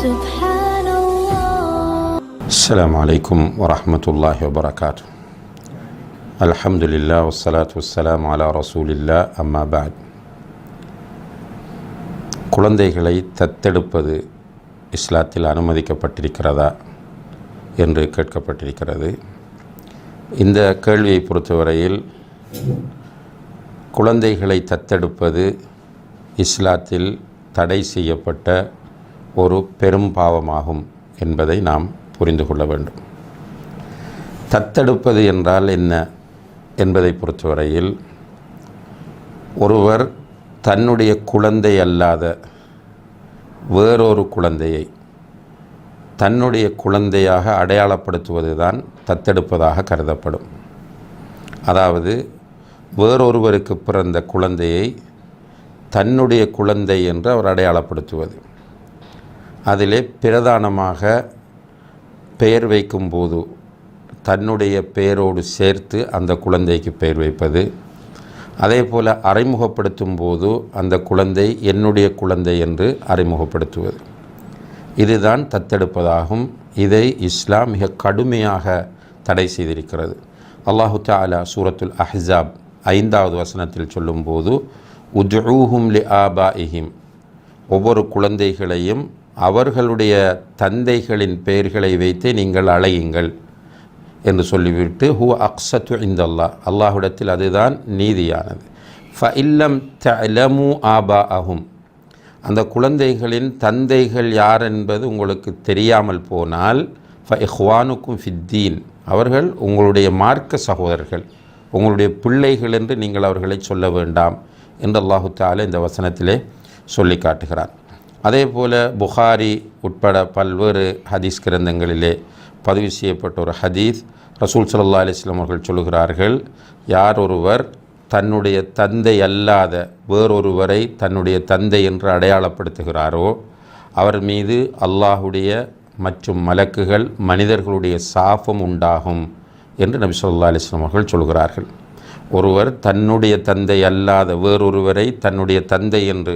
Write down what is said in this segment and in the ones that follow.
سبحان الله. السلام عليكم ورحمة الله وبركاته. الحمد لله والصلاة والسلام على رسول الله. أما بعد. குழந்தைகளை தத்தெடுப்பது இஸ்லாத்தில் அனுமதிக்கப்பட்டிருக்கிறதா என்று கேட்கப்பட்டிருக்கிறது. இந்த கேள்வியை பொறுத்தவரையில் குழந்தைகளை தத்தெடுப்பது இஸ்லாத்தில் தடை செய்யப்பட்ட ஒரு பெரும் பாவமாகும் என்பதை நாம் புரிந்து கொள்ள வேண்டும். தத்தெடுப்பது என்றால் என்ன என்பதை பொறுத்தவரையில் ஒருவர் தன்னுடைய குழந்தை அல்லாத வேறொரு குழந்தையை தன்னுடைய குழந்தையாக அடையாளப்படுத்துவது தான் தத்தெடுப்பதாக கருதப்படும். அதாவது வேறொருவருக்கு பிறந்த குழந்தையை தன்னுடைய குழந்தை என்று அவர் அடையாளப்படுத்துவது. அதிலே பிரதானமாக பெயர் வைக்கும்போது தன்னுடைய பெயரோடு சேர்த்து அந்த குழந்தைக்கு பெயர் வைப்பது, அதே போல் அறிமுகப்படுத்தும் போது அந்த குழந்தை என்னுடைய குழந்தை என்று அறிமுகப்படுத்துவது, இதுதான் தத்தெடுப்பதாகும். இதை இஸ்லாம் மிக கடுமையாக தடை செய்திருக்கிறது. அல்லாஹு தஆலா சூரத்துல் அஹ்ஸாப் 5வது வசனத்தில் சொல்லும்போது உதுஊஹும் லி ஆபாஇஹிம், ஒவ்வொரு குழந்தைகளையும் அவர்களுடைய தந்தைகளின் பெயர்களை வைத்து நீங்கள் அழையுங்கள் என்று சொல்லிவிட்டு ஹுவ அக்ஸத்து இந்தல்லாஹ், அல்லாஹ்விடத்தில் அதுதான் நீதியானது. ஃபஇல்லம் தஅலமு ஆபாஅஹும், அந்த குழந்தைகளின் தந்தைகள் யார் என்பது உங்களுக்கு தெரியாமல் போனால் ஃபஇஹ்வானுக்கும் ஃபித்தீன், அவர்கள் உங்களுடைய மார்க்க சகோதரர்கள், உங்களுடைய பிள்ளைகள் என்று நீங்கள் அவர்களை சொல்ல வேண்டாம் என்று அல்லாஹு தஆலா இந்த வசனத்திலே சொல்லி காட்டுகிறார். அதே போல் புகாரி உட்பட பல்வேறு ஹதீஸ் கிரந்தங்களிலே பதிவு செய்யப்பட்ட ஒரு ஹதீஸ், ரசூல் ஸல்லல்லாஹு அலைஹி வஸல்லம் அவர்கள் சொல்கிறார்கள், யார் ஒருவர் தன்னுடைய தந்தை அல்லாத வேறொருவரை தன்னுடைய தந்தை என்று அடையாளப்படுத்துகிறாரோ அவர் மீது அல்லாஹுடைய மற்றும் மலக்குகள் மனிதர்களுடைய சாபம் உண்டாகும் என்று நபி ஸல்லல்லாஹு அலைஹி வஸல்லம் அவர்கள் சொல்கிறார்கள். ஒருவர் தன்னுடைய தந்தை அல்லாத வேறொருவரை தன்னுடைய தந்தை என்று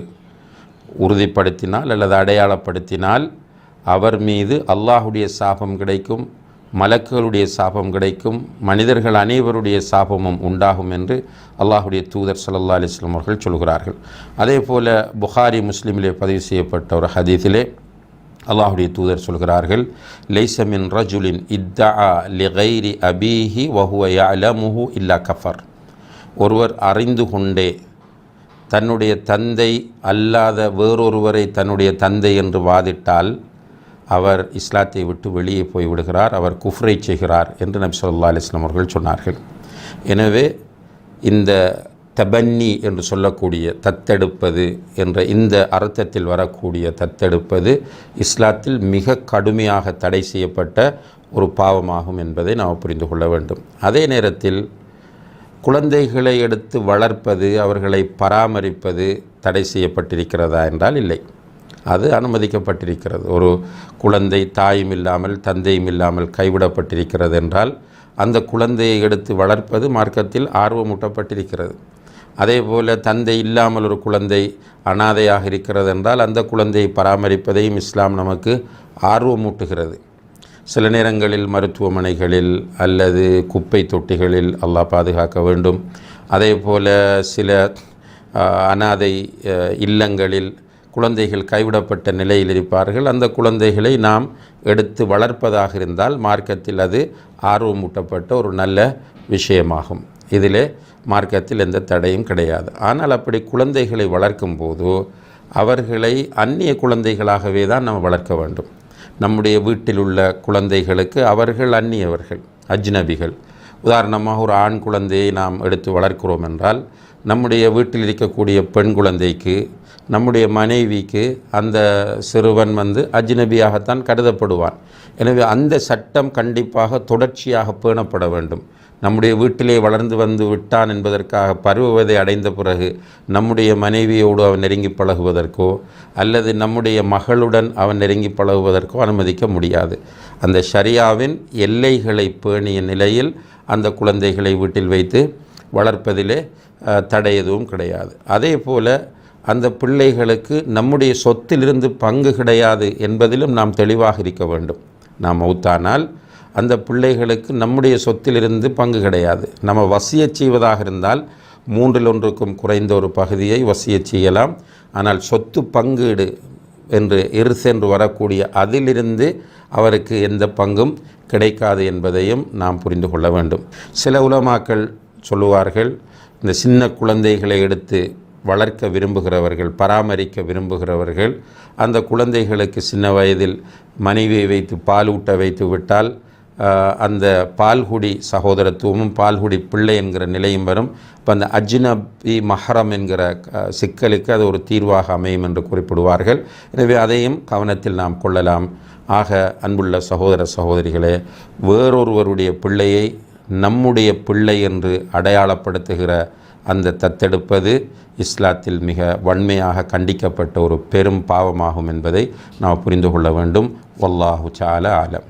உறுதிப்படுத்தினால் அல்லது அடையாளப்படுத்தினால் அவர் மீது அல்லாஹுடைய சாபம் கிடைக்கும், மலக்குகளுடைய சாபம் கிடைக்கும், மனிதர்கள் அனைவருடைய சாபமும் உண்டாகும் என்று அல்லாஹுடைய தூதர் ஸல்லல்லாஹு அலைஹி வஸல்லம் அவர்கள் சொல்கிறார்கள். அதே போல் புகாரி முஸ்லிமிலே பதிவு செய்யப்பட்ட ஒரு ஹதீஸிலே அல்லாஹுடைய தூதர் சொல்கிறார்கள், லைஸ மின் ரஜுலின் இத்தஆ லிகைரி அபீஹி வஹுவ யஅலமுஹு இல்லா கஃபர், ஒருவர் அறிந்து கொண்டே தன்னுடைய தந்தை அல்லாத வேறொருவரை தன்னுடைய தந்தை என்று வாதிட்டால் அவர் இஸ்லாத்தை விட்டு வெளியே போய்விடுகிறார், அவர் குஃப்ரை செய்கிறார் என்று நபி ஸல்லல்லாஹு அலைஹி வஸல்லம் அவர்கள் சொன்னார்கள். எனவே இந்த தபன்னி என்று சொல்லக்கூடிய தத்தெடுப்பது என்ற இந்த அர்த்தத்தில் வரக்கூடிய தத்தெடுப்பது இஸ்லாத்தில் மிக கடுமையாக தடை செய்யப்பட்ட ஒரு பாவமாகும் என்பதை நாம் புரிந்து கொள்ள வேண்டும். அதே நேரத்தில் குழந்தைகளை எடுத்து வளர்ப்பது, அவர்களை பராமரிப்பது தடை செய்யப்பட்டிருக்கிறதா என்றால் இல்லை, அது அனுமதிக்கப்பட்டிருக்கிறது. ஒரு குழந்தை தாயும் இல்லாமல் தந்தையும் இல்லாமல் கைவிடப்பட்டிருக்கிறது என்றால் அந்த குழந்தையை எடுத்து வளர்ப்பது மார்க்கத்தில் ஆர்வமூட்டப்பட்டிருக்கிறது. அதே போல் தந்தை இல்லாமல் ஒரு குழந்தை அனாதையாக இருக்கிறது என்றால் அந்த குழந்தையை பராமரிப்பதையும் இஸ்லாம் நமக்கு ஆர்வமூட்டுகிறது. சில நேரங்களில் மருத்துவமனைகளில் அல்லது குப்பை தொட்டிகளில் அல்லாஹ் பாதுகாக்க வேண்டும். அதே போல் சில அனாதை இல்லங்களில் குழந்தைகள் கைவிடப்பட்ட நிலையில் இருப்பார்கள். அந்த குழந்தைகளை நாம் எடுத்து வளர்ப்பதாக இருந்தால் மார்க்கத்தில் அது ஆர்வமூட்டப்பட்ட ஒரு நல்ல விஷயமாகும். இதிலே மார்க்கத்தில் எந்த தடையும் கிடையாது. ஆனால் அப்படி குழந்தைகளை வளர்க்கும் போது அவர்களை அந்நிய குழந்தைகளாகவே தான் நம்ம வளர்க்க வேண்டும். நம்முடைய வீட்டில் உள்ள குழந்தைகளுக்கு அவர்கள் அந்நியவர்கள், அஜ்னபிகள். உதாரணமாக ஒரு ஆண் குழந்தையை நாம் எடுத்து வளர்க்கிறோம் என்றால் நம்முடைய வீட்டில் இருக்கக்கூடிய பெண் குழந்தைக்கு நம்முடைய மனைவிக்கு அந்த சிறுவன் அஜ்னபியாகத்தான் கருதப்படுவான். எனவே அந்த சட்டம் கண்டிப்பாக தொடர்ச்சியாக பேணப்பட வேண்டும். நம்முடைய வீட்டிலே வளர்ந்து வந்து விட்டான் என்பதற்காக பருவவதை அடைந்த பிறகு நம்முடைய மனைவியோடு அவன் நெருங்கி பழகுவதற்கோ அல்லது நம்முடைய மகளுடன் அவன் நெருங்கி பழகுவதற்கோ அனுமதிக்க முடியாது. அந்த ஷரியாவின் எல்லைகளை பேணிய நிலையில் அந்த குழந்தைகளை வீட்டில் வைத்து வளர்ப்பதிலே தடை எதுவும் கிடையாது. அதே போல் அந்த பிள்ளைகளுக்கு நம்முடைய சொத்திலிருந்து பங்கு கிடையாது என்பதிலும் நாம் தெளிவாக இருக்க வேண்டும். நாம் மௌத்தானால் அந்த பிள்ளைகளுக்கு நம்முடைய சொத்திலிருந்து பங்கு கிடையாது. நம்ம வசியச் செய்வதாக இருந்தால் 1/3 குறைந்த ஒரு பகுதியை வசியச் செய்யலாம். ஆனால் சொத்து பங்கீடு என்று என்று வரக்கூடிய அதிலிருந்து அவருக்கு எந்த பங்கும் கிடைக்காது என்பதையும் நாம் புரிந்து கொள்ள வேண்டும். சில உலமாக்கள் சொல்லுவார்கள், இந்த சின்ன குழந்தைகளை எடுத்து வளர்க்க விரும்புகிறவர்கள், பராமரிக்க விரும்புகிறவர்கள், அந்த குழந்தைகளுக்கு சின்ன வயதில் மனைவியை வைத்து பாலூட்ட வைத்து விட்டால் அந்த பால்குடி சகோதரத்துவமும் பால்குடி பிள்ளை என்கிற நிலையும் வரும். இப்போ அந்த அஜ்னபி மஹரம் என்கிற சிக்கலுக்கு அது ஒரு தீர்வாக அமையும் என்று குறிப்பிடுவார்கள். எனவே அதையும் கவனத்தில் நாம் கொள்ளலாம். ஆக அன்புள்ள சகோதர சகோதரிகளே, வேறொருவருடைய பிள்ளையை நம்முடைய பிள்ளை என்று அடையாளப்படுத்துகிற அந்த தத்தெடுப்பது இஸ்லாத்தில் மிக வன்மையாக கண்டிக்கப்பட்ட ஒரு பெரும் பாவமாகும் என்பதை நாம் புரிந்து கொள்ள வேண்டும். வல்லாஹு தஆலா ஆலம்.